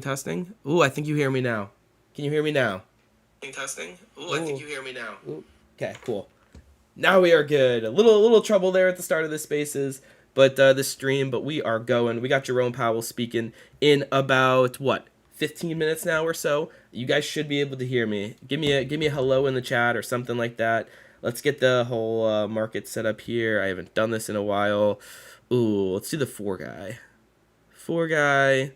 Testing. Ooh, I think you hear me now. Can you hear me now? Testing. Ooh, I think you hear me now. Ooh. Okay, cool. Now we are good. A little trouble there at the start of the spaces, but the stream. But we are going. We got Jerome Powell speaking in about what 15 minutes now or so. You guys should be able to hear me. Give me a hello in the chat or something like that. Let's get the whole market set up here. I haven't done this in a while. Ooh, let's do the four guy. Four guy.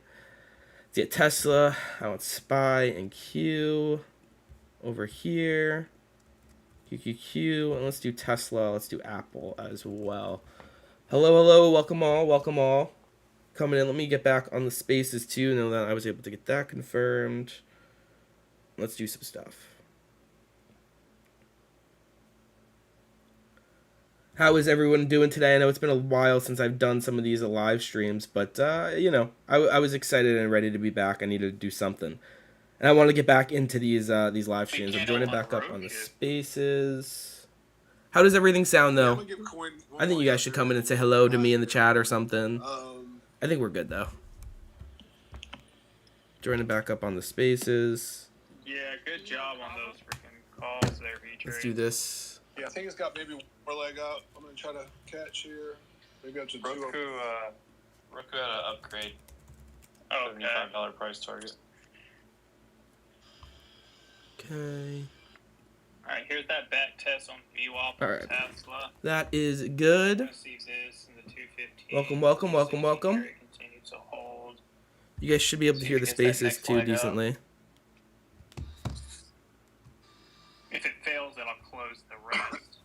Let's get Tesla. I want SPY and Q over here. QQQ, and let's do Tesla. Let's do Apple as well. Hello, welcome all. Coming in. Let me get back on the spaces too. Now that I was able to get that confirmed. Let's do some stuff. How is everyone doing today? I know it's been a while since I've done some of these live streams, but you know, I was excited and ready to be back. I needed to do something, and I want to get back into these live streams. I'm joining back up on the spaces. How does everything sound though? I think you guys should come in and say hello to me in the chat or something. I think we're good though. Joining back up on the spaces. Yeah, good job on those freaking calls there, V-Trade. Let's do this. Yeah, I think it's got maybe one more leg up. I'm going to try to catch here. Maybe up to Roku had an upgrade. Oh, okay. $75 price target. Okay. Alright, here's that back test on VWAP All right. Tesla. That is good. Welcome. Continue to hold. You guys should be able to hear the spaces too decently. If it fails, then I'll close the rest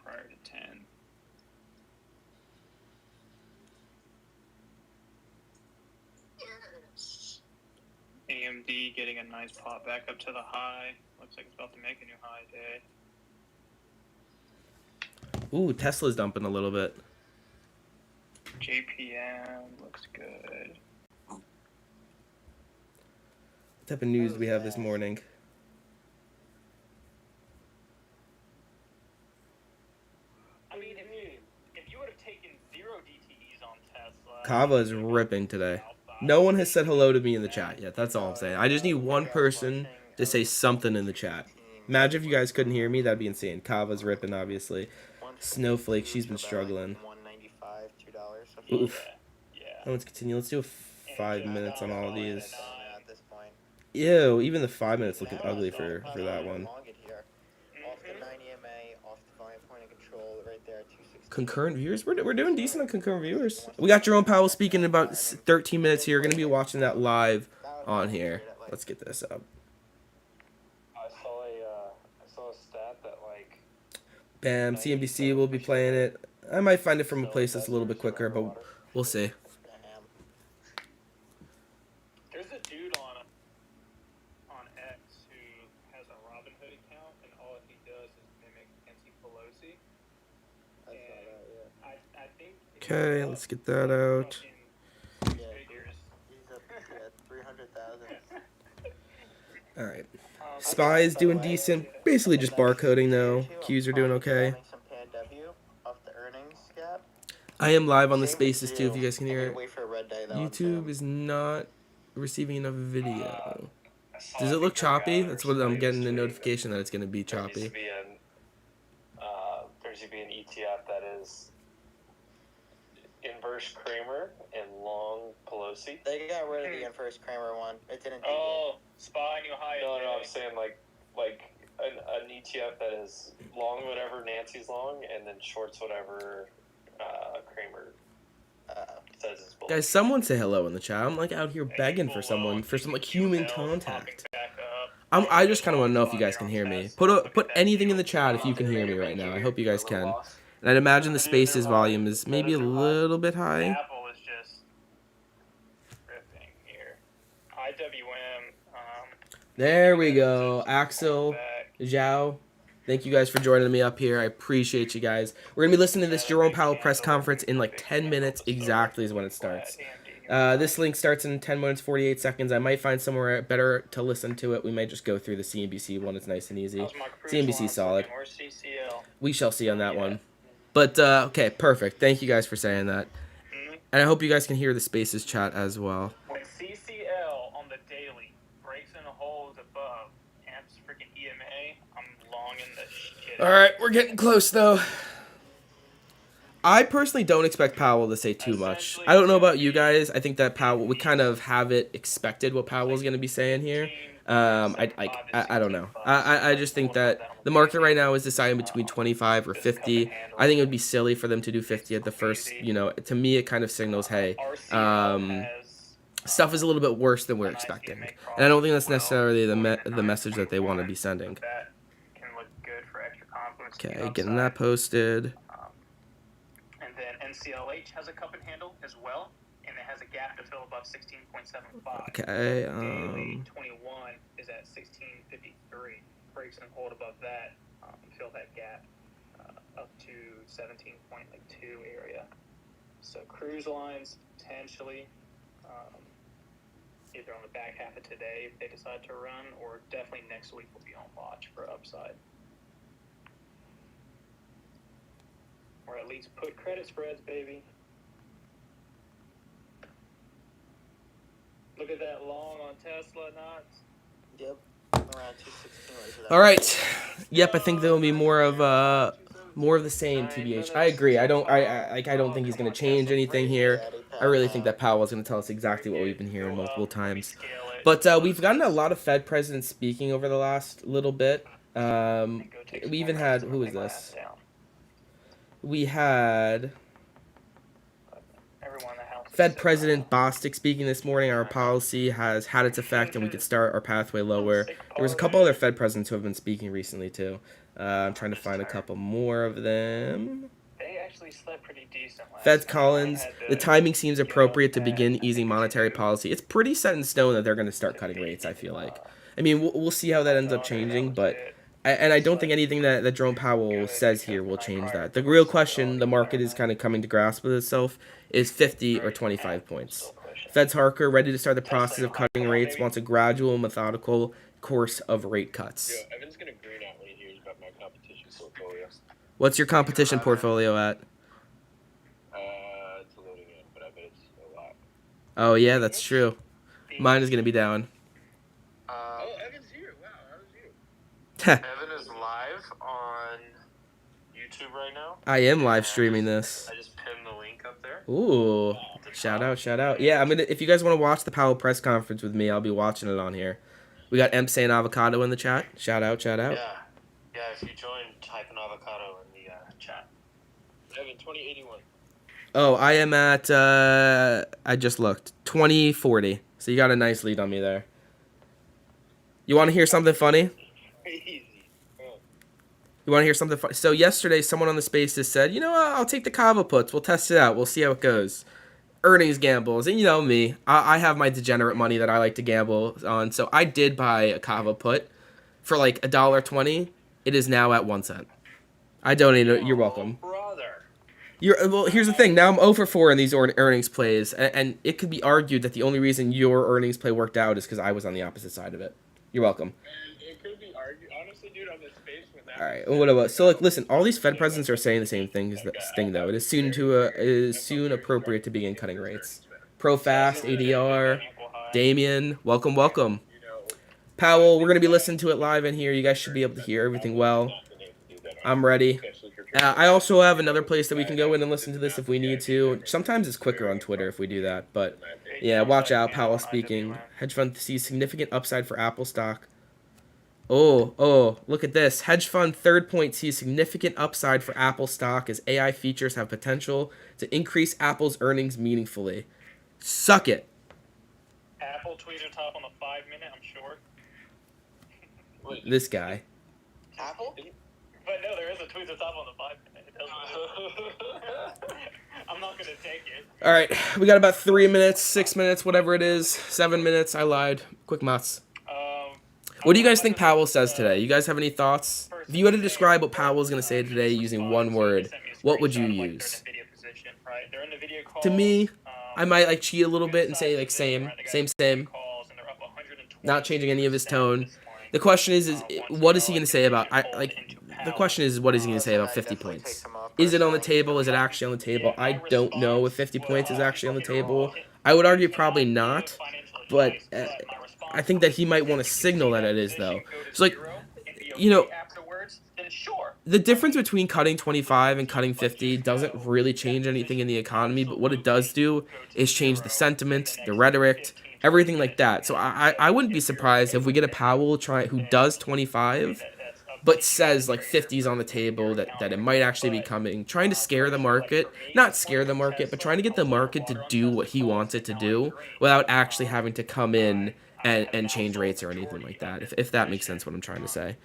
prior to 10. AMD getting a nice pop back up to the high. Looks like it's about to make a new high day. Ooh, Tesla's dumping a little bit. JPM looks good. What type of news do we have this morning? I mean, if you would have taken 0 DTEs on Tesla... Kava is ripping today. No one has said hello to me in the chat yet. That's all I'm saying. I just need one person to say something in the chat. Imagine if you guys couldn't hear me. That'd be insane. Kava's ripping, obviously. Snowflake, she's been struggling. Oof. Let's continue. Let's do 5 minutes on all of these. Ew, even the 5 minutes looking ugly for that one. Concurrent viewers? We're doing decent on concurrent viewers. We got Jerome Powell speaking in about 13 minutes here. We're going to be watching that live on here. Let's get this up. I saw a stat that like... Bam, CNBC will be playing it. I might find it from a place that's a little bit quicker, but we'll see. There's a dude on X who has a Robinhood account, and all he does is mimic Nancy Pelosi. I think. Okay, let's get that out. All right. SPY is doing decent. Basically just barcoding though. Qs are doing okay. I am live on the spaces too if you guys can hear it. YouTube is not receiving enough video. Does it look choppy? That's what I'm getting the notification that it's going to be choppy. There used to be an ETF that is inverse Kramer and long Pelosi. They got rid of the inverse Kramer one. It didn't do Oh, SPY new high. No, I'm saying like an ETF that is long whatever Nancy's long and then shorts whatever Kramer says is bull. Guys, someone say hello in the chat. I'm like out here begging for someone, for some like human contact. I just kind of want to know if you guys can hear me. Put anything in the chat if you can hear me right now. I hope you guys can. And I'd imagine the spaces volume is maybe a little bit high. Apple is just ripping here. IWM. There we go. Axel, Zhao. Thank you guys for joining me up here. I appreciate you guys. We're going to be listening to this Jerome Powell press conference in like 10 minutes exactly is when it starts. This link starts in 10 minutes, 48 seconds. I might find somewhere better to listen to it. We might just go through the CNBC one. It's nice and easy. CNBC's solid. We shall see on that one. But, okay, perfect. Thank you guys for saying that. And I hope you guys can hear the Spaces chat as well. When CCL All right, we're getting close though. I personally don't expect Powell to say too much. I don't know about you guys. I think that Powell, we kind of have it expected what Powell's going to be saying here. I don't know. I just think that the market right now is deciding between 25 or 50. I think it would be silly for them to do 50 at the first. You know, to me, it kind of signals, hey, stuff is a little bit worse than we're expecting. And I don't think that's necessarily the message that they want to be sending. Okay, getting that posted. And then NCLH has a cup and handle as well, and it has a gap to fill above 16.75. Okay. Daily 21 is at 16.53. Breaks and hold above that, fill that gap up to 17.2 area. So cruise lines potentially either on the back half of today if they decide to run, or definitely next week we'll be on watch for upside. Or at least put credit spreads, baby. Look at that long on Tesla, knots. Yep. Around 216. All right. Yep, I think there will be more of the same. TBH. I agree. I don't think he's going to change anything here. I really think that Powell is going to tell us exactly what we've been hearing multiple times. But we've gotten a lot of Fed presidents speaking over the last little bit. We even had, who was this? We had Fed President Bostic speaking this morning. Our policy has had its effect, and we could start our pathway lower. There was a couple other Fed presidents who have been speaking recently, too. I'm trying to find a couple more of them. They actually slept pretty decent. Feds Collins, the timing seems appropriate to begin easing monetary policy. It's pretty set in stone that they're going to start cutting rates, I feel like. I mean, we'll see how that ends up changing, but... And I don't think anything that Jerome Powell says here will change that. The real question the market is kind of coming to grasp with itself is 50 or 25 points. Fed's Harker, ready to start the process of cutting rates, wants a gradual, methodical course of rate cuts. Yo, Evan's gonna green out when he hears about my competition portfolio. What's your competition portfolio at? It's loading in, but I bet it's a lot. Oh, yeah, that's true. Mine is going to be down. Evan's here. Wow, how was you? Heh. Evan is live on YouTube right now. I am live streaming this. I just pinned the link up there. Ooh, shout out. Yeah, if you guys want to watch the Powell press conference with me, I'll be watching it on here. We got M saying avocado in the chat. Shout out. Yeah, if you join, type in avocado in the chat. Evan, 2081. Oh, I am at, I just looked, 2040. So you got a nice lead on me there. You want to hear something funny? Easy. You want to hear something funny? So yesterday, someone on the Spaces said, you know what, I'll take the Kava puts. We'll test it out. We'll see how it goes. Earnings gambles. And you know me. I have my degenerate money that I like to gamble on. So I did buy a Kava put for like $1.20. It is now at 1 cent. I donated it. You're welcome. Well, here's the thing. Now I'm 0 for 4 in these earnings plays, and it could be argued that the only reason your earnings play worked out is because I was on the opposite side of it. You're welcome. It could be argued. Honestly, dude, on this space with that. All right. What about? So, like, listen. All these Fed presidents are saying the same thing. Though. It is soon appropriate to begin cutting rates. ProFast, ADR, Damien, welcome. Powell, we're gonna be listening to it live in here. You guys should be able to hear everything well. I'm ready. I also have another place that we can go in and listen to this if we need to. Sometimes it's quicker on Twitter if we do that. But, yeah, watch out. Powell speaking. Hedge fund sees significant upside for Apple stock. Oh, look at this. Hedge fund third point sees significant upside for Apple stock as AI features have potential to increase Apple's earnings meaningfully. Suck it. Apple tweeted top on the 5-minute, I'm sure. This guy. Apple? But no, there is a tweet that's up on the 5-minute. I'm not going to take it. All right, we got about 3 minutes, 6 minutes, whatever it is. 7 minutes, I lied. Quick mutts. What do you guys think Powell says today? You guys have any thoughts? If you had to describe what Powell's going to say today using one word, what would you use? To me, I might like cheat a little bit and say like same. Not changing any of his tone. The question is what is he going to say about the question is what is he going to say about 50 points? Is it on the table? Is it actually on the table? I don't know if 50 points is actually on the table. I would argue probably not, but I think that he might want to signal that it is, though. It's like, you know, the difference between cutting 25 and cutting 50 doesn't really change anything in the economy, but what it does do is change the sentiment, the rhetoric, everything like that. So I wouldn't be surprised if we get a Powell who does 25, but says like 50's on the table, that it might actually be coming, trying to scare the market, not scare the market, but trying to get the market to do what he wants it to do without actually having to come in and change rates or anything like that, if that makes sense what I'm trying to say.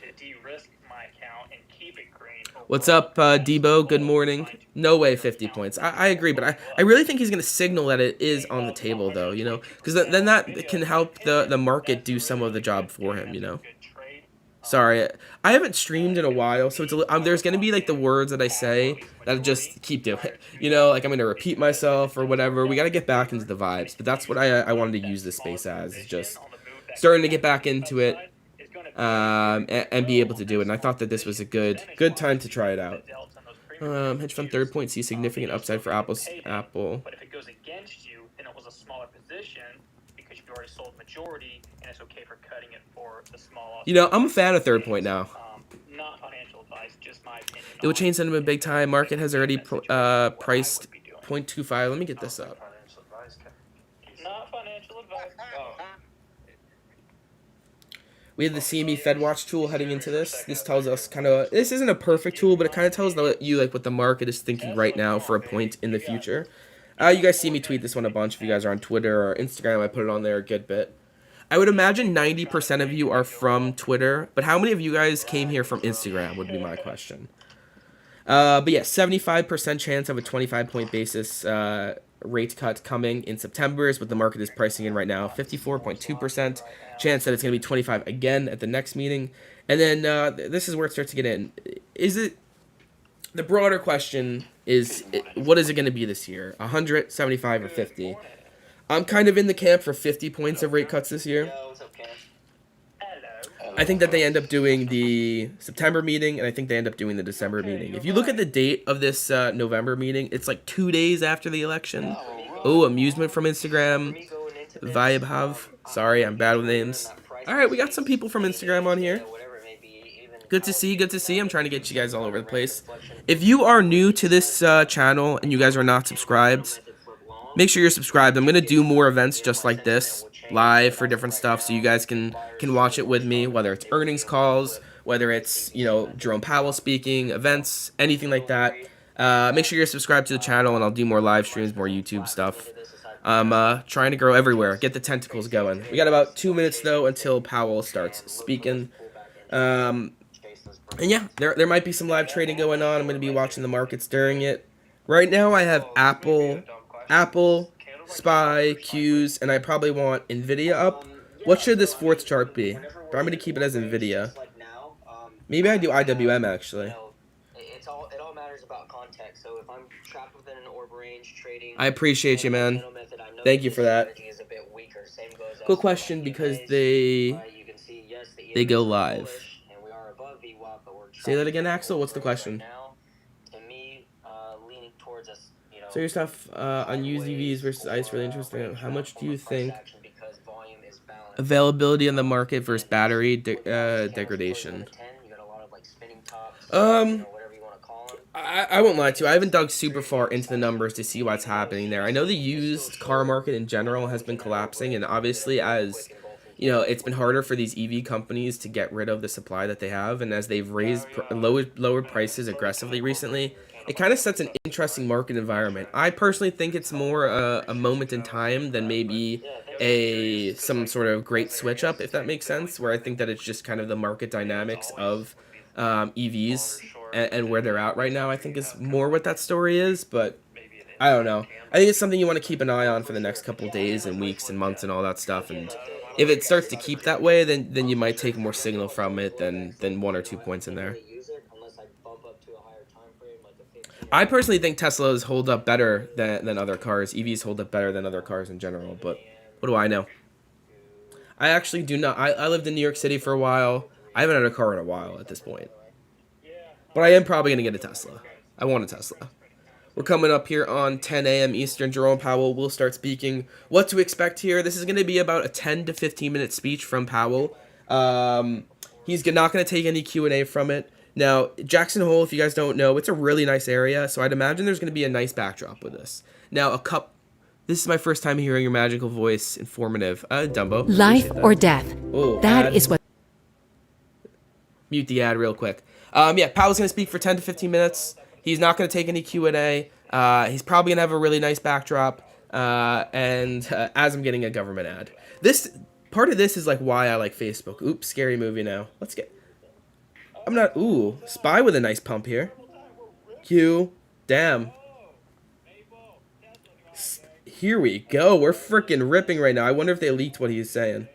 What's up, Debo? Good morning. No way 50 points. I agree, but I really think he's going to signal that it is on the table, though, you know, because then that can help the market do some of the job for him, you know. Sorry, I haven't streamed in a while, so there's going to be, like, the words that I say that I just keep doing, you know, like I'm going to repeat myself or whatever. We got to get back into the vibes, but that's what I wanted to use this space as, is just starting to get back into it. And be able to do it. And I thought that this was a good time to try it out. Hedge fund third point sees significant upside for Apple. But if it goes against you, then it was a smaller position because you already sold majority, and it's okay for cutting it for the small. You know, I'm a fan of third point now. Not financial advice, just my opinion. It will change sentiment big time. Market has already priced 0.25. Let me get this up. Not financial advice. We have the CME FedWatch tool heading into this. This tells us this isn't a perfect tool, but it kind of tells you like what the market is thinking right now for a point in the future. You guys see me tweet this one a bunch. If you guys are on Twitter or Instagram, I put it on there a good bit. I would imagine 90% of you are from Twitter, but how many of you guys came here from Instagram would be my question. But yeah, 75% chance of a 25-point basis rate cut coming in September is what the market is pricing in right now. 54.2% chance that it's going to be 25 again at the next meeting. And then this is where it starts to get in. The broader question is, what is it going to be this year? 100, 75, or 50? I'm kind of in the camp for 50 points of rate cuts this year. I think that they end up doing the September meeting, and I think they end up doing the December meeting. If you look at the date of this November meeting, it's like 2 days after the election. Oh, amusement from Instagram. Vibe. Sorry, I'm bad with names. All right, we got some people from Instagram on here. Good to see. I'm trying to get you guys all over the place. If you are new to this channel and you guys are not subscribed, make sure you're subscribed. I'm going to do more events just like this, live for different stuff, so you guys can watch it with me, whether it's earnings calls, whether it's, you know, Jerome Powell speaking, events, anything like that. Make sure you're subscribed to the channel, and I'll do more live streams, more YouTube stuff. I'm trying to grow everywhere, get the tentacles going. We got about 2 minutes, though, until Powell starts speaking. And yeah, there might be some live trading going on. I'm going to be watching the markets during it. Right now, I have Apple, SPY, Qs, and I probably want NVIDIA up. What should this fourth chart be? But I'm going to keep it as NVIDIA. Maybe I do IWM, actually. It all matters about context. So if I'm trapped within an orb range trading, I appreciate you, man. Thank you for that. Quick question, because they go live. Say that again, Axel. What's the question? So your stuff on used EVs versus ICE really interesting. How much do you think availability on the market versus battery degradation? I won't lie to you. I haven't dug super far into the numbers to see what's happening there. I know the used car market in general has been collapsing, and obviously as you know, it's been harder for these EV companies to get rid of the supply that they have, and as they've lowered prices aggressively recently, it kind of sets an interesting market environment. I personally think it's more a moment in time than maybe some sort of great switch up, if that makes sense, where I think that it's just kind of the market dynamics of EVs and where they're at right now, I think is more what that story is, but I don't know. I think it's something you want to keep an eye on for the next couple of days and weeks and months and all that stuff, and if it starts to keep that way, then you might take more signal from it than 1 or 2 points in there. I personally think Teslas hold up better than other cars. EVs hold up better than other cars in general, but what do I know? I actually do not. I lived in New York City for a while. I haven't had a car in a while at this point. But I am probably going to get a Tesla. I want a Tesla. We're coming up here on 10 a.m. Eastern. Jerome Powell will start speaking. What to expect here? This is going to be about a 10 to 15 minute speech from Powell. He's not going to take any Q&A from it. Now, Jackson Hole, if you guys don't know, it's a really nice area, so I'd imagine there's going to be a nice backdrop with this. Now, this is my first time hearing your magical voice, informative. Dumbo. Life or death. Oh, that ad. is what... Mute the ad real quick. Yeah, Powell's going to speak for 10 to 15 minutes. He's not going to take any Q&A. He's probably going to have a really nice backdrop. As I'm getting a government ad. Part of this is like why I like Facebook. Oops, scary movie now. Spy with a nice pump here. Q. Damn. Here we go. We're freaking ripping right now. I wonder if they leaked what he was saying.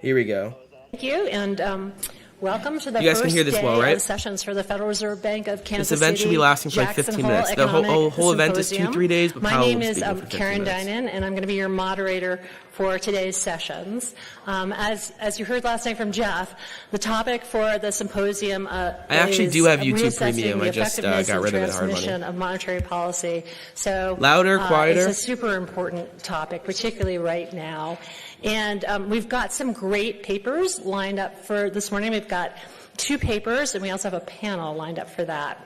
Here we go. Thank you, and welcome to the you guys first can hear this day well, right? of sessions for the Federal Reserve Bank of Kansas This event should be lasting for like 15 minutes. The whole event is 2-3 days, but My Powell name will is speak for 15 Karen minutes. Dinan, and I'm going to be your moderator for today's sessions. As you heard last night from Jeff, the topic for the symposium I actually do have YouTube reassessing Premium. the I just effectiveness got rid of it, hard transmission money. of monetary policy. So Louder, quieter? It's a super important topic, particularly right now. And we've got some great papers lined up for this morning. We've got 2 papers, and we also have a panel lined up for that.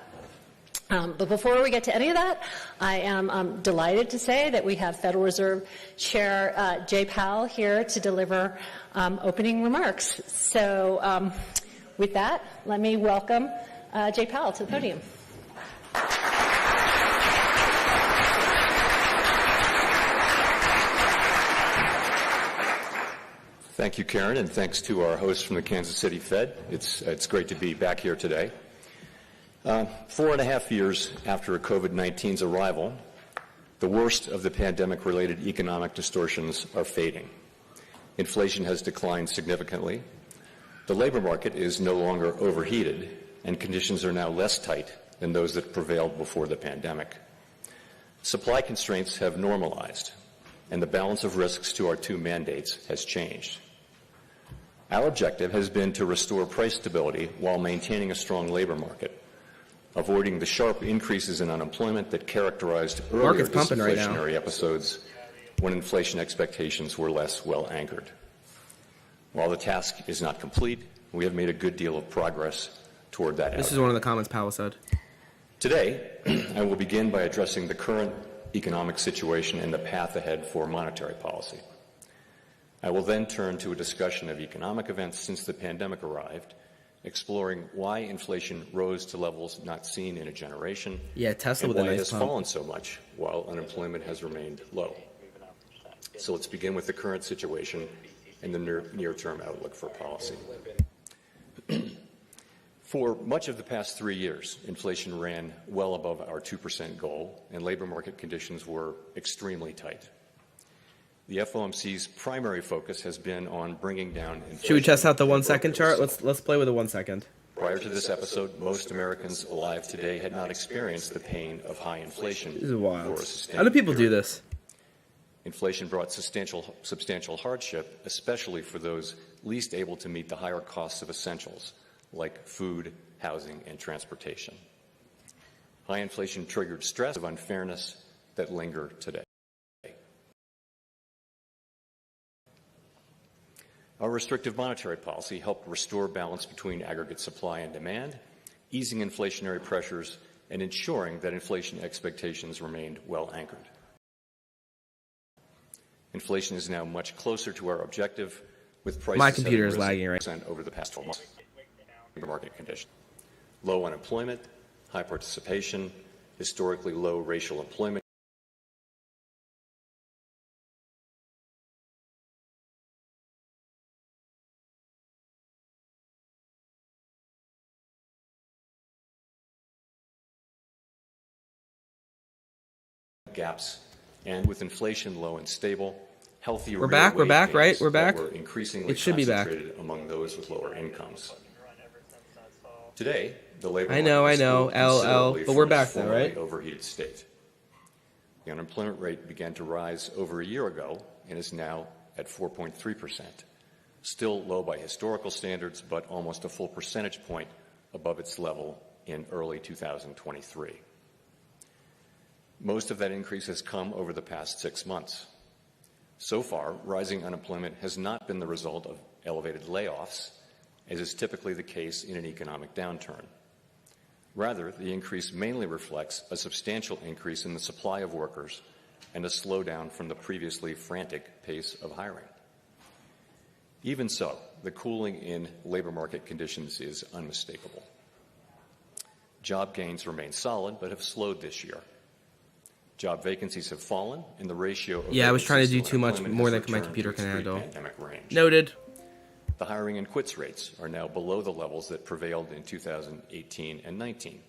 But before we get to any of that, I am delighted to say that we have Federal Reserve Chair Jay Powell here to deliver opening remarks. So with that, let me welcome Jay Powell to the podium. Thank you, Karen, and thanks to our hosts from the Kansas City Fed. It's great to be back here today. 4.5 years after COVID-19's arrival, the worst of the pandemic-related economic distortions are fading. Inflation has declined significantly. The labor market is no longer overheated, and conditions are now less tight than those that prevailed before the pandemic. Supply constraints have normalized, and the balance of risks to our 2 mandates has changed. Our objective has been to restore price stability while maintaining a strong labor market, avoiding the sharp increases in unemployment that characterized earlier disinflationary episodes when inflation expectations were less well anchored. While the task is not complete, we have made a good deal of progress toward that outcome. This is one of the comments Powell said. Today, I will begin by addressing the current economic situation and the path ahead for monetary policy. I will then turn to a discussion of economic events since the pandemic arrived, exploring why inflation rose to levels not seen in a generation, Yeah, Tesla and with a why it nice has pump. fallen so much while unemployment has remained low. So let's begin with the current situation and the near-term outlook for policy. For much of the past 3 years, inflation ran well above our 2% goal, and labor market conditions were extremely tight. The FOMC's primary focus has been on bringing down inflation. Should we test out the 1 second chart? Let's play with the 1 second. Prior to this episode, most Americans alive today had not experienced the pain of high inflation. This is wild. For a sustained How do people do period. this? Inflation brought substantial hardship, especially for those least able to meet the higher costs of essentials like food, housing, and transportation. High inflation triggered stress of unfairness that linger today. Our restrictive monetary policy helped restore balance between aggregate supply and demand, easing inflationary pressures and ensuring that inflation expectations remained well anchored. Inflation is now much closer to our objective, with prices My computer is having lagging risen over the past 12 months. Market conditions. Low unemployment, high participation, historically low racial employment gaps, and with inflation low and stable, healthy We're real back, we're wage back, right? gains We're that back. were increasingly It should be back. concentrated among those with lower incomes. Today, the labor I know, market has cooled LL, considerably but we're from its back though, formerly right? overheated state. The unemployment rate began to rise over a year ago and is now at 4.3%, still low by historical standards, but almost a full percentage point above its level in early 2023. Most of that increase has come over the past 6 months. So far, rising unemployment has not been the result of elevated layoffs, as is typically the case in an economic downturn. Rather, the increase mainly reflects a substantial increase in the supply of workers and a slowdown from the previously frantic pace of hiring. Even so, the cooling in labor market conditions is unmistakable. Job gains remain solid but have slowed this year. Job vacancies have fallen, and the ratio of I was trying to do vacancies too much unemployment more has than my returned computer to can its handle. pre-pandemic range. Noted. The hiring and quits rates are now below the levels that prevailed in 2018 and 19.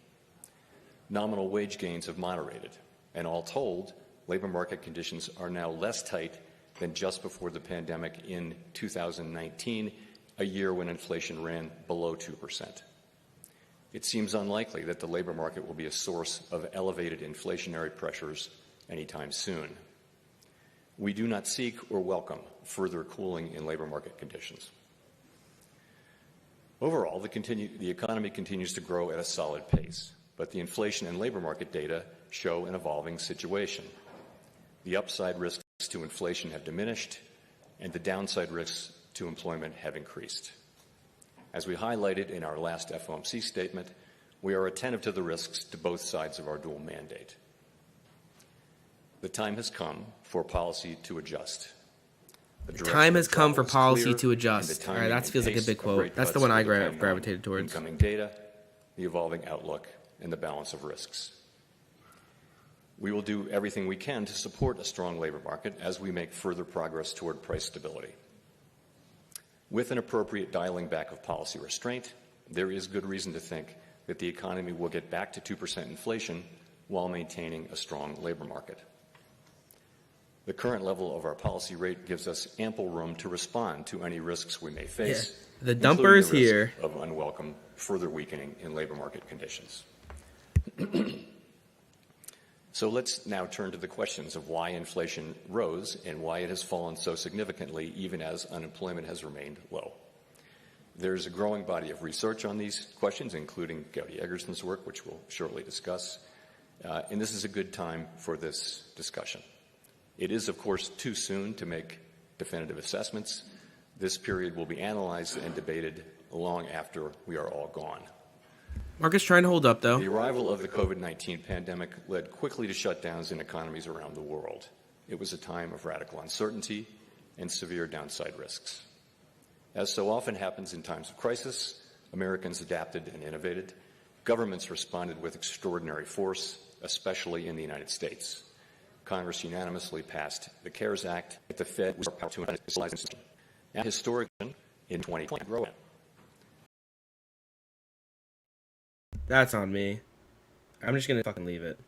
Nominal wage gains have moderated, and all told, labor market conditions are now less tight than just before the pandemic in 2019, a year when inflation ran below 2%. It seems unlikely that the labor market will be a source of elevated inflationary pressures anytime soon. We do not seek or welcome further cooling in labor market conditions. Overall, the economy continues to grow at a solid pace, but the inflation and labor market data show an evolving situation. The upside risks to inflation have diminished, and the downside risks to employment have increased. As we highlighted in our last FOMC statement, we are attentive to the risks to both sides of our dual mandate. The time has come for policy to adjust. The time has come for policy to adjust. All right, that feels like a big quote. That's the one I gravitated towards. Incoming data, the evolving outlook, and the balance of risks. We will do everything we can to support a strong labor market as we make further progress toward price stability. With an appropriate dialing back of policy restraint, there is good reason to think that the economy will get back to 2% inflation while maintaining a strong labor market. The current level of our policy rate gives us ample room to respond to any risks we may face. Yeah. The dumper is the risk here. Of unwelcome further weakening in labor market conditions. So let's now turn to the questions of why inflation rose and why it has fallen so significantly even as unemployment has remained low. There's a growing body of research on these questions, including Gowdy Eggerson's work, which we'll shortly discuss, and this is a good time for this discussion. It is, of course, too soon to make definitive assessments. This period will be analyzed and debated long after we are all gone. Market's trying to hold up, though. The arrival of the COVID-19 pandemic led quickly to shutdowns in economies around the world. It was a time of radical uncertainty and severe downside risks. As so often happens in times of crisis, Americans adapted and innovated. Governments responded with extraordinary force, especially in the United States. Congress unanimously passed the CARES Act, but the Fed was powerful to initialize inflation. And historically, in 2020, grow it. That's on me. I'm just gonna fucking leave it.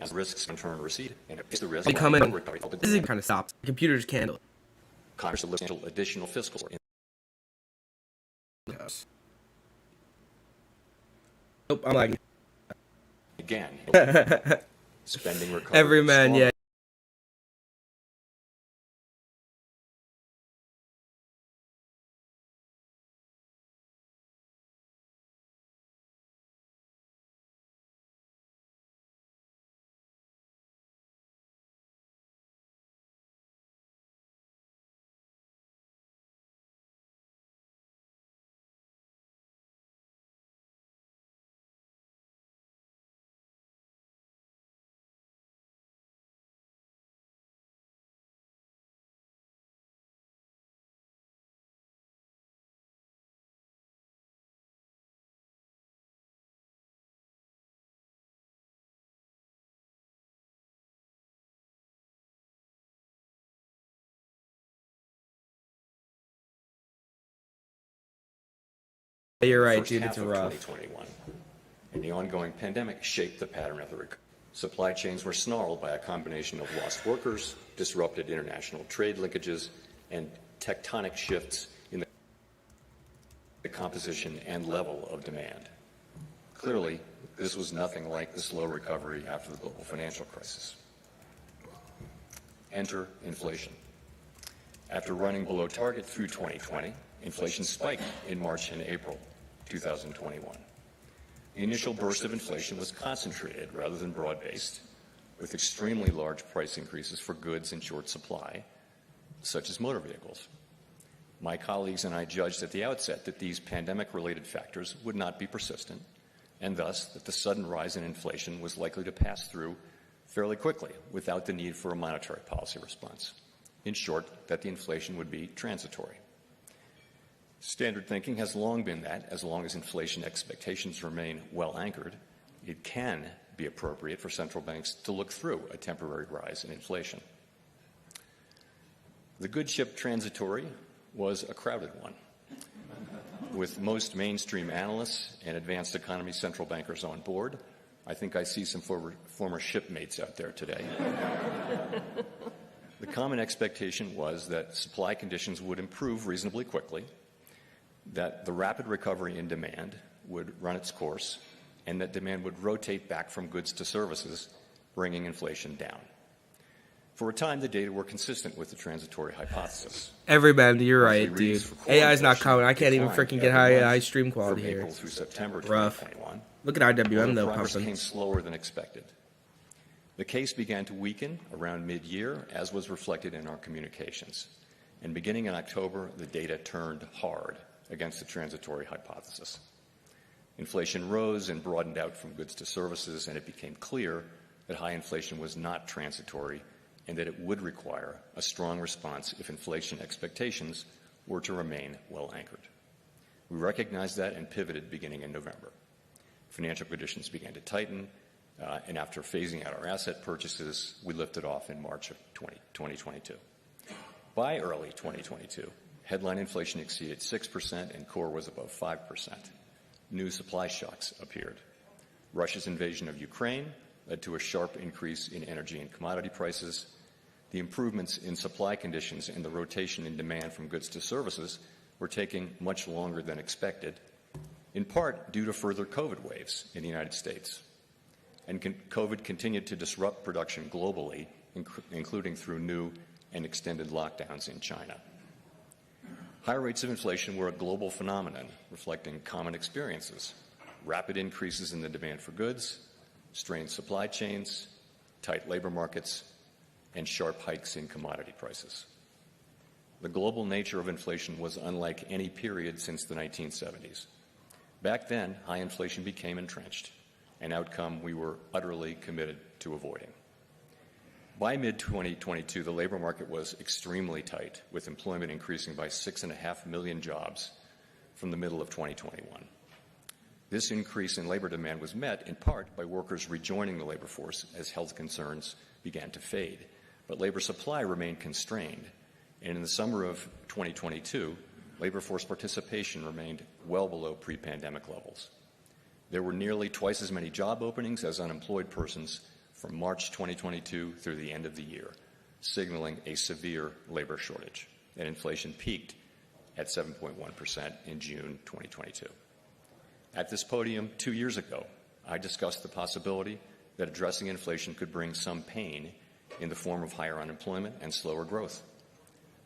As risks in turn recede, and it's the risk They come in. This is kind of stops. The computer just can't handle it. Congress delivered additional fiscal support. Yes. Nope, I'm lagging. Again, spending recovery. Every man, yeah. You're right, dude. It's rough. 2021, and the ongoing pandemic shaped the pattern of the recovery. Supply chains were snarled by a combination of lost workers, disrupted international trade linkages, and tectonic shifts in the composition and level of demand. Clearly, this was nothing like the slow recovery after the global financial crisis. Enter inflation. After running below target through 2020, inflation spiked in March and April 2021. The initial burst of inflation was concentrated rather than broad-based, with extremely large price increases for goods in short supply, such as motor vehicles. my colleagues and I judged at the outset that these pandemic-related factors would not be persistent, and thus that the sudden rise in inflation was likely to pass through fairly quickly without the need for a monetary policy response. In short, that the inflation would be transitory. Standard thinking has long been that, as long as inflation expectations remain well anchored, it can be appropriate for central banks to look through a temporary rise in inflation. The good ship transitory was a crowded one, with most mainstream analysts and advanced economy central bankers on board. I think I see some former shipmates out there today. The common expectation was that supply conditions would improve reasonably quickly, that the rapid recovery in demand would run its course, and that demand would rotate back from goods to services, bringing inflation down. For a time, the data were consistent with the transitory hypothesis. Everybody, you're right, dude. AI is not coming. I can't even freaking get high stream quality from here. April through September Rough. 2021. Look at IWM though, Progress pumping. came slower than expected. The case began to weaken around mid-year, as was reflected in our communications. And beginning in October, the data turned hard against the transitory hypothesis. Inflation rose and broadened out from goods to services, and it became clear that high inflation was not transitory and that it would require a strong response if inflation expectations were to remain well anchored. We recognized that and pivoted beginning in November. Financial conditions began to tighten, and after phasing out our asset purchases, we lifted off in March of 2022. By early 2022, headline inflation exceeded 6% and core was above 5%. New supply shocks appeared. Russia's invasion of Ukraine led to a sharp increase in energy and commodity prices. The improvements in supply conditions and the rotation in demand from goods to services were taking much longer than expected, in part due to further COVID waves in the United States. And COVID continued to disrupt production globally, including through new and extended lockdowns in China. High rates of inflation were a global phenomenon reflecting common experiences: rapid increases in the demand for goods, strained supply chains, tight labor markets, and sharp hikes in commodity prices. The global nature of inflation was unlike any period since the 1970s. Back then, high inflation became entrenched, an outcome we were utterly committed to avoiding. By mid-2022, the labor market was extremely tight, with employment increasing by 6.5 million jobs from the middle of 2021. This increase in labor demand was met in part by workers rejoining the labor force as health concerns began to fade. But labor supply remained constrained, and in the summer of 2022, labor force participation remained well below pre-pandemic levels. There were nearly twice as many job openings as unemployed persons from March 2022 through the end of the year, signaling a severe labor shortage, and inflation peaked at 7.1% in June 2022. At this podium 2 years ago, I discussed the possibility that addressing inflation could bring some pain in the form of higher unemployment and slower growth.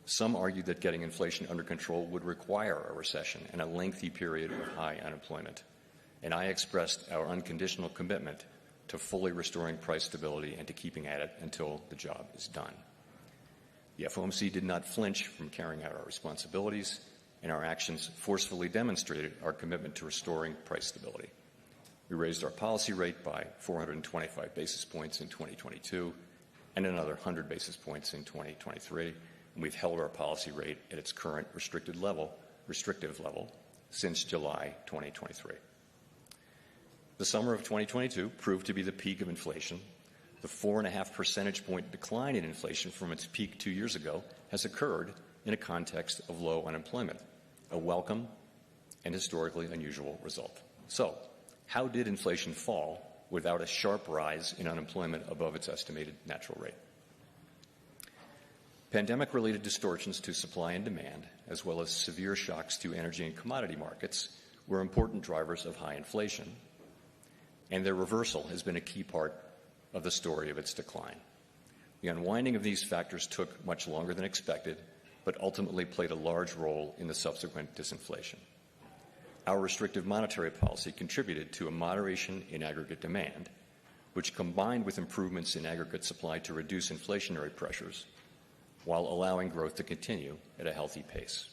Some argued that getting inflation under control would require a recession and a lengthy period of high unemployment, and I expressed our unconditional commitment to fully restoring price stability and to keeping at it until the job is done. The FOMC did not flinch from carrying out our responsibilities, and our actions forcefully demonstrated our commitment to restoring price stability. We raised our policy rate by 425 basis points in 2022 and another 100 basis points in 2023, and we've held our policy rate at its current restrictive level since July 2023. The summer of 2022 proved to be the peak of inflation. The 4.5 percentage point decline in inflation from its peak 2 years ago has occurred in a context of low unemployment, a welcome and historically unusual result. So, how did inflation fall without a sharp rise in unemployment above its estimated natural rate? Pandemic-related distortions to supply and demand, as well as severe shocks to energy and commodity markets, were important drivers of high inflation, and their reversal has been a key part of the story of its decline. The unwinding of these factors took much longer than expected, but ultimately played a large role in the subsequent disinflation. Our restrictive monetary policy contributed to a moderation in aggregate demand, which combined with improvements in aggregate supply to reduce inflationary pressures while allowing growth to continue at a healthy pace.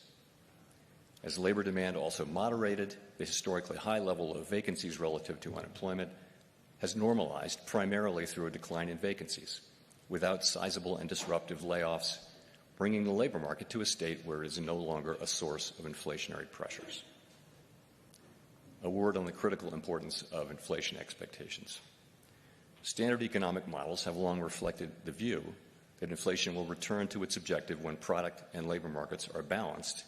as labor demand also moderated, the historically high level of vacancies relative to unemployment has normalized primarily through a decline in vacancies, without sizable and disruptive layoffs, bringing the labor market to a state where it is no longer a source of inflationary pressures. A word on the critical importance of inflation expectations. Standard economic models have long reflected the view that inflation will return to its objective when product and labor markets are balanced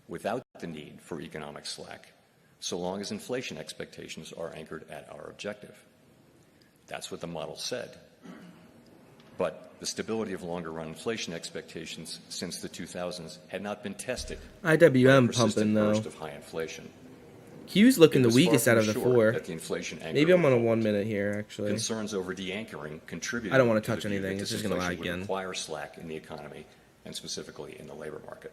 without the need for economic slack, so long as inflation expectations are anchored at our objective. That's what the model said. But the stability of longer-run inflation expectations since the 2000s had not been tested. IWM pumping, though. Burst of high inflation. Q's looking the weakest out of the four. The Maybe I'm on a 1 minute here, actually. Concerns over de-anchoring contributed. I don't want to touch anything. It's just going to lag again. Require slack in the economy and specifically in the labor market.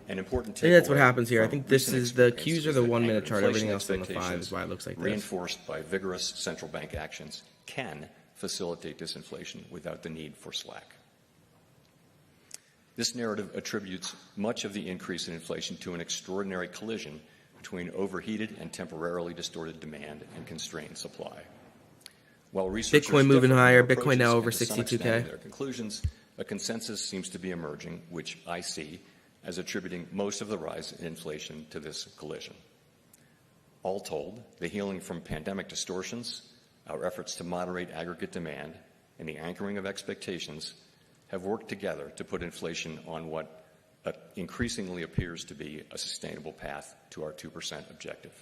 An important I think that's what happens here. I think this is the Q's are the 1 minute chart. Everything else on the 5 is why it looks like this. Reinforced by vigorous central bank actions can facilitate disinflation without the need for slack. This narrative attributes much of the increase in inflation to an extraordinary collision between overheated and temporarily distorted demand and constrained supply. While researchers Bitcoin moving higher, differ in Bitcoin now over approaches and to some 62K. extent in their conclusions, a consensus seems to be emerging, which I see as attributing most of the rise in inflation to this collision. All told, the healing from pandemic distortions, our efforts to moderate aggregate demand, and the anchoring of expectations have worked together to put inflation on what increasingly appears to be a sustainable path to our 2% objective.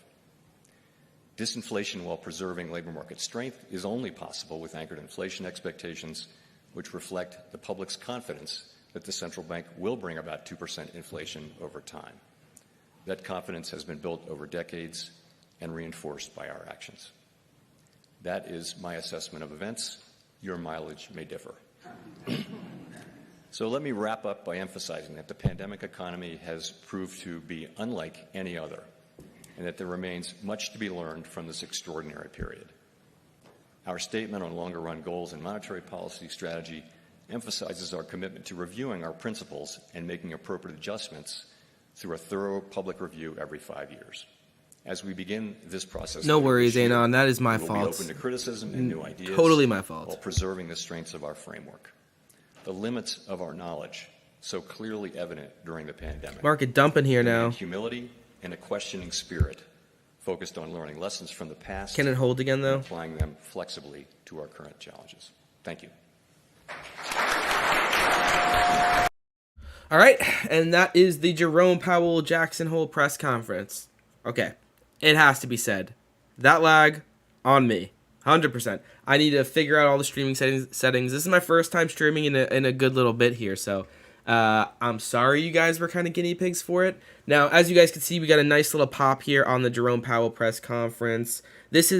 Disinflation while preserving labor market strength is only possible with anchored inflation expectations, which reflect the public's confidence that the central bank will bring about 2% inflation over time. That confidence has been built over decades and reinforced by our actions. That is my assessment of events. Your mileage may differ. So let me wrap up by emphasizing that the pandemic economy has proved to be unlike any other, and that there remains much to be learned from this extraordinary period. Our statement on longer-run goals and monetary policy strategy emphasizes our commitment to reviewing our principles and making appropriate adjustments through a thorough public review every 5 years. As we begin this process, no worries, Anon. That is my we'll fault. be open to criticism and new ideas. Totally my fault. While preserving the strengths of our framework. The limits of our knowledge, so clearly evident during the pandemic. Market dumping here now. Humility and a questioning spirit, focused on learning lessons from the past. Can it hold again, though? And applying them flexibly to our current challenges. Thank you. All right, and that is the Jerome Powell Jackson Hole press conference. Okay, it has to be said. That lag, on me. 100%. I need to figure out all the streaming settings. This is my first time streaming in a good little bit here, so I'm sorry you guys were kind of guinea pigs for it. Now, as you guys can see, we got a nice little pop here on the Jerome Powell press conference. This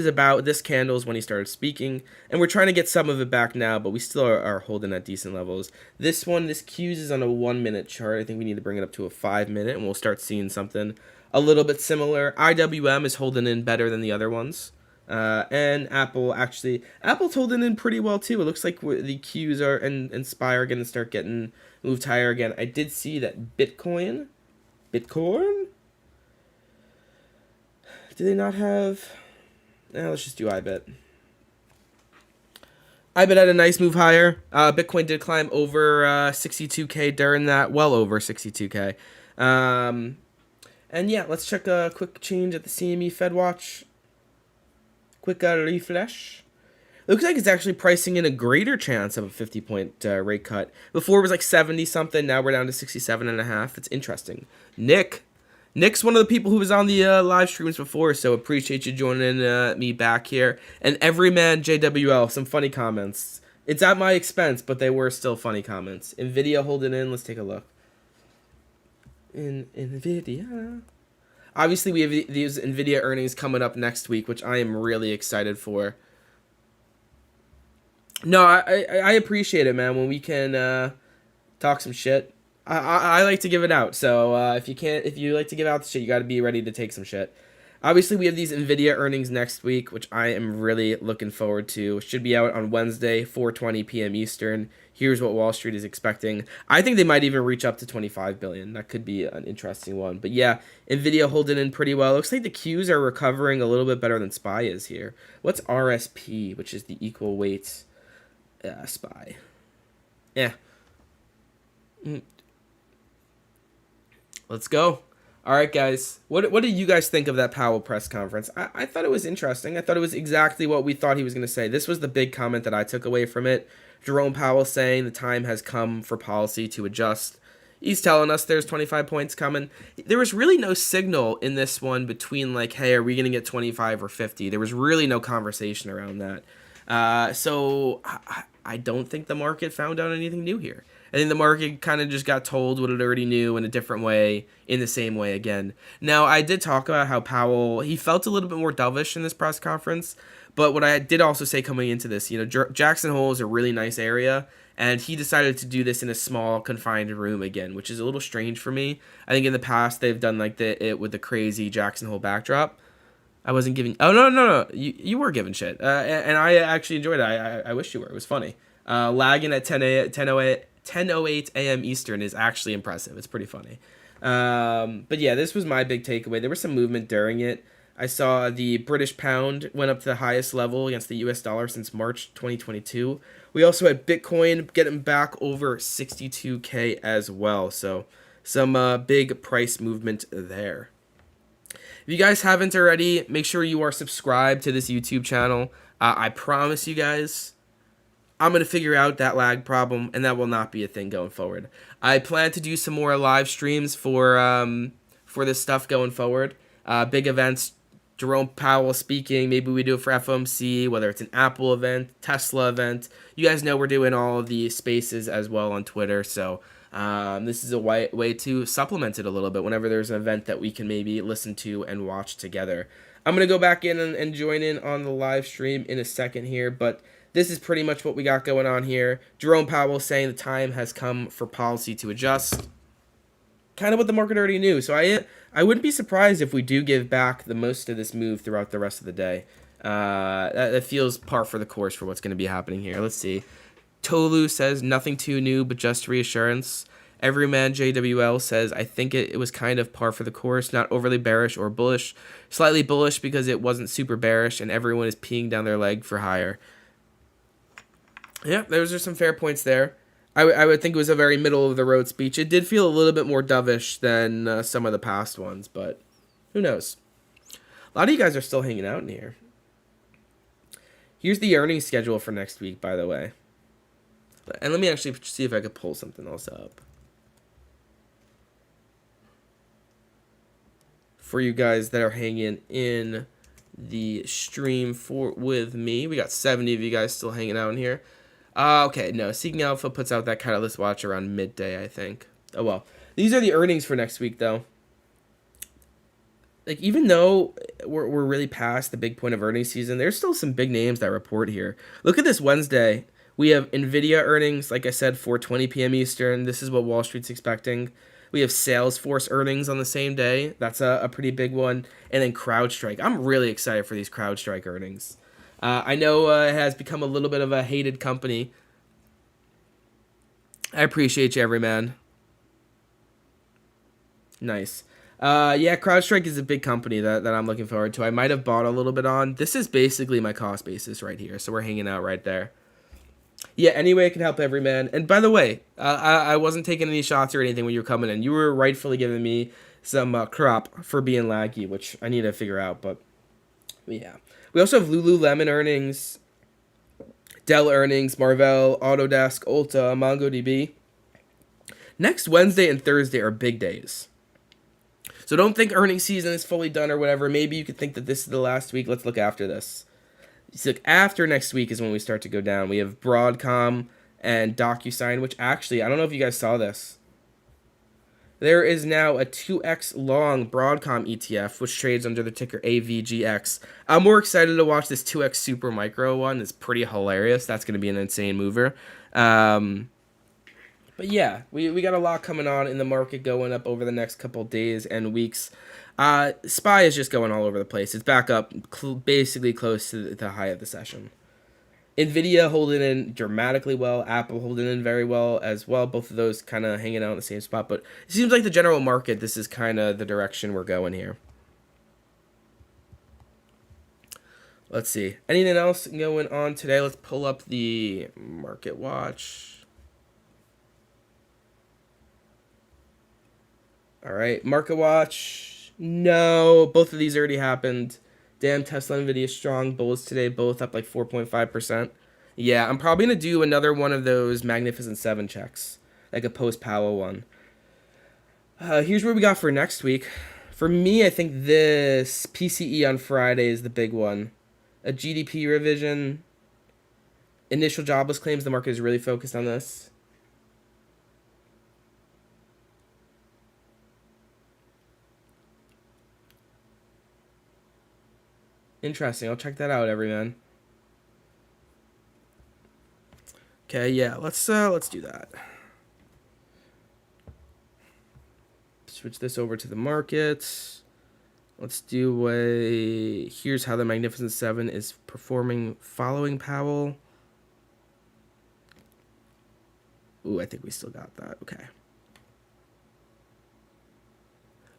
candle is when he started speaking, and we're trying to get some of it back now, but we still are holding at decent levels. This Q's is on a 1 minute chart. I think we need to bring it up to a 5 minute, and we'll start seeing something a little bit similar. IWM is holding in better than the other ones. And Apple's holding in pretty well too. It looks like the Qs and SPY are going to start getting moved higher again. I did see that Bitcoin, do they not have, let's just do IBIT. IBIT had a nice move higher. Bitcoin did climb over 62K during that, well over 62K. And yeah, let's check a quick change at the CME FedWatch. Quick refresh. Looks like it's actually pricing in a greater chance of a 50-point rate cut. Before it was like 70-something. Now we're down to 67.5. It's interesting. Nick's one of the people who was on the live streams before, so appreciate you joining me back here. And Everyman JWL, some funny comments. It's at my expense, but they were still funny comments. NVIDIA holding in. Let's take a look. NVIDIA. Obviously, we have these NVIDIA earnings coming up next week, which I am really excited for. No, I appreciate it, man, when we can talk some shit. I like to give it out, so if you like to give out the shit, you got to be ready to take some shit. Obviously, we have these NVIDIA earnings next week, which I am really looking forward to. It should be out on Wednesday, 4:20 p.m. Eastern. Here's what Wall Street is expecting. I think they might even reach up to 25 billion. That could be an interesting one. But yeah, NVIDIA holding in pretty well. Looks like the Qs are recovering a little bit better than SPY is here. What's RSP, which is the equal weight SPY? Yeah. Let's go. All right, guys. What do you guys think of that Powell press conference? I thought it was interesting. I thought it was exactly what we thought he was going to say. This was the big comment that I took away from it. Jerome Powell saying the time has come for policy to adjust. He's telling us there's 25 points coming. There was really no signal in this one between like, hey, are we going to get 25 or 50? There was really no conversation around that. So I don't think the market found out anything new here. I think the market kind of just got told what it already knew in a different way, in the same way again. Now, I did talk about how Powell, he felt a little bit more dovish in this press conference, but what I did also say coming into this, Jackson Hole is a really nice area, and he decided to do this in a small, confined room again, which is a little strange for me. I think in the past, they've done like it with the crazy Jackson Hole backdrop. I wasn't giving... Oh, no. You were giving shit. And I actually enjoyed it. I wish you were. It was funny. Lagging at 10:08 a.m. Eastern is actually impressive. It's pretty funny. But yeah, this was my big takeaway. There was some movement during it. I saw the British pound went up to the highest level against the US dollar since March 2022. We also had Bitcoin getting back over 62K as well. So some big price movement there. If you guys haven't already, make sure you are subscribed to this YouTube channel. I promise you guys, I'm going to figure out that lag problem, and that will not be a thing going forward. I plan to do some more live streams for this stuff going forward. Big events, Jerome Powell speaking, maybe we do it for FOMC, whether it's an Apple event, Tesla event. You guys know we're doing all of the spaces as well on Twitter, so this is a way to supplement it a little bit whenever there's an event that we can maybe listen to and watch together. I'm going to go back in and join in on the live stream in a second here, but this is pretty much what we got going on here. Jerome Powell saying the time has come for policy to adjust. Kind of what the market already knew. So I wouldn't be surprised if we do give back the most of this move throughout the rest of the day. That feels par for the course for what's going to be happening here. Let's see. Tolu says nothing too new, but just reassurance. Everyman JWL says, I think it was kind of par for the course, not overly bearish or bullish. Slightly bullish because it wasn't super bearish and everyone is peeing down their leg for higher. Yeah, those are some fair points there. I would think it was a very middle-of-the-road speech. It did feel a little bit more dovish than some of the past ones, but who knows? A lot of you guys are still hanging out in here. Here's the earnings schedule for next week, by the way. And let me actually see if I could pull something else up for you guys that are hanging in the stream with me. We got 70 of you guys still hanging out in here. Okay, no, Seeking Alpha puts out that Catalyst watch around midday, I think. Oh, well. These are the earnings for next week, though. Like, even though we're really past the big point of earnings season, there's still some big names that report here. Look at this Wednesday. We have NVIDIA earnings, like I said, 4:20 p.m. Eastern. This is what Wall Street's expecting. We have Salesforce earnings on the same day. That's a pretty big one. And then CrowdStrike. I'm really excited for these CrowdStrike earnings. I know it has become a little bit of a hated company. I appreciate you, everyman. Nice. Yeah, CrowdStrike is a big company that I'm looking forward to. I might have bought a little bit on. This is basically my cost basis right here, so we're hanging out right there. Yeah, any way I can help everyman. And by the way, I wasn't taking any shots or anything when you were coming in. You were rightfully giving me some crop for being laggy, which I need to figure out, but yeah. We also have Lululemon earnings, Dell earnings, Marvell, Autodesk, Ulta, MongoDB. Next Wednesday and Thursday are big days. So don't think earnings season is fully done or whatever. Maybe you could think that this is the last week. Let's look after this. So look, after next week is when we start to go down. We have Broadcom and DocuSign, which actually, I don't know if you guys saw this. There is now a 2x long Broadcom ETF, which trades under the ticker AVGX. I'm more excited to watch this 2x Super Micro one. It's pretty hilarious. That's going to be an insane mover. But yeah, we got a lot coming on in the market going up over the next couple days and weeks. SPY is just going all over the place. It's back up basically close to the high of the session. Nvidia holding in dramatically well. Apple holding in very well as well. Both of those kind of hanging out in the same spot. But it seems like the general market, this is kind of the direction we're going here. Let's see. Anything else going on today? Let's pull up the market watch. All right, market watch. No, both of these already happened. Damn, Tesla, Nvidia strong. Bulls today, both up like 4.5%. Yeah, I'm probably going to do another one of those Magnificent 7 checks, like a post-Powell one. Here's what we got for next week. For me, I think this PCE on Friday is the big one. A GDP revision. Initial jobless claims. The market is really focused on this. Interesting. I'll check that out, everyone. Okay, yeah. Let's do that. Switch this over to the markets. Let's do a... Here's how the Magnificent 7 is performing following Powell. Ooh, I think we still got that. Okay.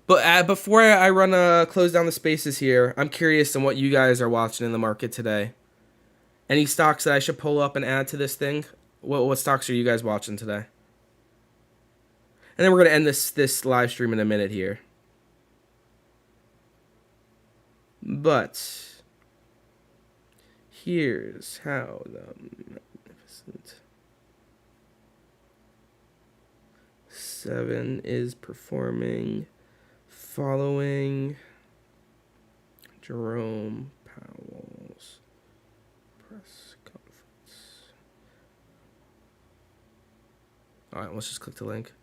But before I close down the spaces here, I'm curious on what you guys are watching in the market today. Any stocks that I should pull up and add to this thing? What stocks are you guys watching today? And then we're going to end this live stream in a minute here. But here's how the Magnificent 7 is performing following Jerome Powell's press conference. All right, let's just click the link.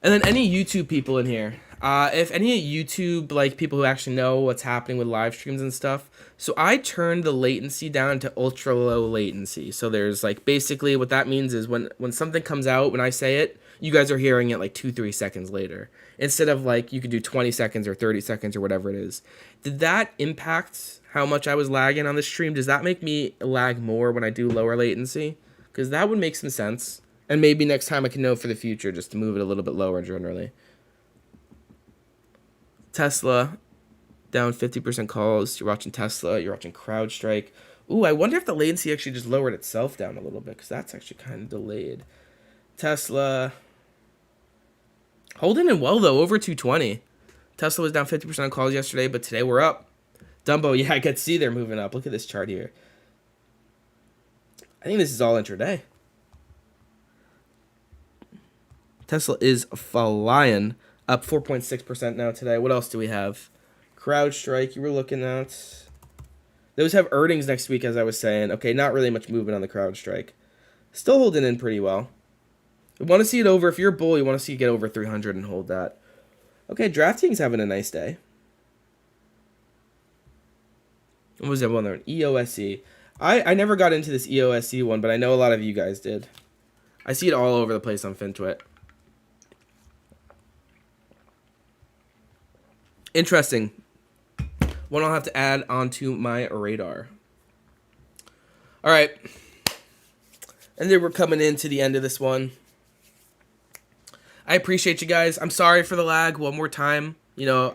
And then any YouTube people in here, if any YouTube like people who actually know what's happening with live streams and stuff, so I turned the latency down to ultra low latency. So there's like basically what that means is when something comes out, when I say it, you guys are hearing it like 2-3 seconds later, instead of like you could do 20 seconds or 30 seconds or whatever it is. Did that impact how much I was lagging on the stream? Does that make me lag more when I do lower latency? Because that would make some sense. And maybe next time I can know for the future just to move it a little bit lower generally. Tesla, down 50% calls. You're watching Tesla. You're watching CrowdStrike. Ooh, I wonder if the latency actually just lowered itself down a little bit, because that's actually kind of delayed. Tesla, holding in well, though, over 220. Tesla was down 50% on calls yesterday, but today we're up. Dumbo, yeah, I can see they're moving up. Look at this chart here. I think this is all intraday. Tesla is flying, up 4.6% now today. What else do we have? CrowdStrike, you were looking at. Those have earnings next week, as I was saying. Okay, not really much movement on the CrowdStrike. Still holding in pretty well. We want to see it over. If you're a bull, you want to see it get over 300 and hold that. Okay, DraftKings having a nice day. What was that one there? EOSE. I never got into this EOSE one, but I know a lot of you guys did. I see it all over the place on FinTwit. Interesting. One I'll have to add onto my radar. All right. And then we're coming into the end of this one. I appreciate you guys. I'm sorry for the lag one more time. You know,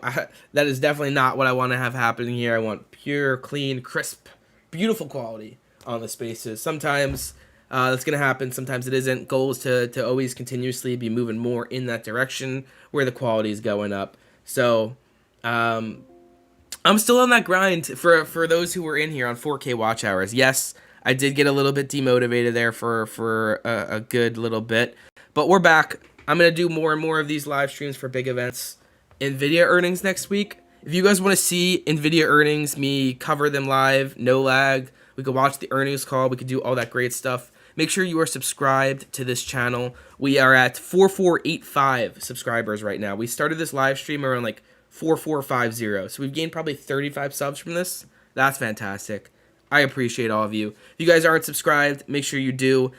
that is definitely not what I want to have happening here. I want pure, clean, crisp, beautiful quality on the spaces. Sometimes that's going to happen. Sometimes it isn't. Goal is to always continuously be moving more in that direction where the quality is going up. So I'm still on that grind for those who were in here on 4K watch hours. Yes, I did get a little bit demotivated there for a good little bit, but we're back. I'm going to do more and more of these live streams for big events. NVIDIA earnings next week. If you guys want to see NVIDIA earnings, me cover them live, no lag, we could watch the earnings call, we could do all that great stuff. Make sure you are subscribed to this channel. We are at 4485 subscribers right now. We started this live stream around like 4450, so we've gained probably 35 subs from this. That's fantastic. I appreciate all of you. If you guys aren't subscribed, make sure you do.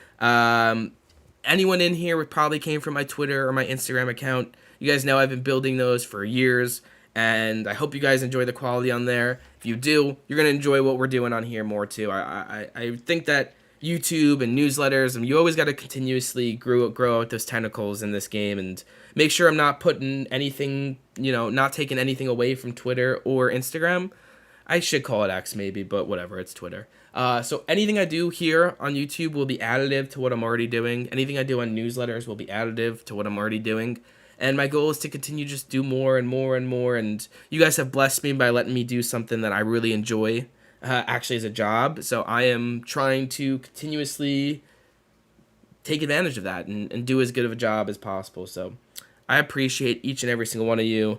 anyone in here probably came from my Twitter or my Instagram account. You guys know I've been building those for years, and I hope you guys enjoy the quality on there. If you do, you're going to enjoy what we're doing on here more too. I think that YouTube and newsletters, and you always got to continuously grow out those tentacles in this game and make sure I'm not putting anything, not taking anything away from Twitter or Instagram. I should call it X maybe, but whatever, it's Twitter. So anything I do here on YouTube will be additive to what I'm already doing. Anything I do on newsletters will be additive to what I'm already doing. And my goal is to continue just do more and more and more. And you guys have blessed me by letting me do something that I really enjoy, actually as a job. So I am trying to continuously take advantage of that and do as good of a job as possible. So I appreciate each and every single one of you.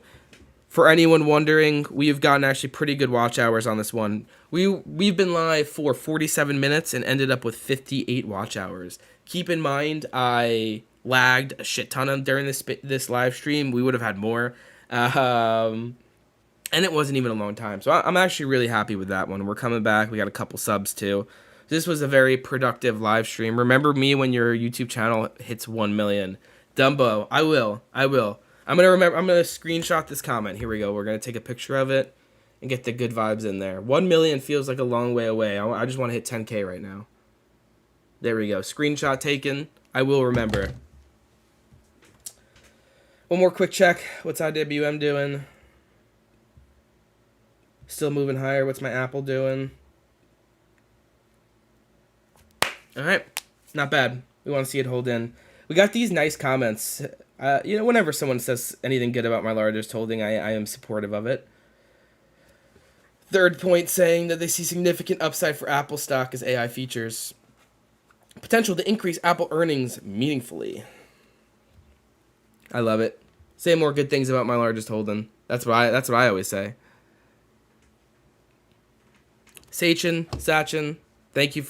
For anyone wondering, we've gotten actually pretty good watch hours on this one. We've been live for 47 minutes and ended up with 58 watch hours. Keep in mind, I lagged a shit ton during this live stream. We would have had more. And it wasn't even a long time. So I'm actually really happy with that one. We're coming back. We got a couple subs too. This was a very productive live stream. Remember me when your YouTube channel hits 1 million. Dumbo, I will. I'm gonna screenshot this comment. Here we go. We're gonna take a picture of it and get the good vibes in there. 1 million feels like a long way away. I just want to hit 10K right now. There we go. Screenshot taken. I will remember. One more quick check. What's IWM doing? Still moving higher. What's my Apple doing? All right. Not bad. We want to see it hold in. We got these nice comments. Whenever someone says anything good about my largest holding, I am supportive of it. Third point saying that they see significant upside for Apple stock as AI features. Potential to increase Apple earnings meaningfully. I love it. Say more good things about my largest holding. That's what I always say. Sachin, thank you for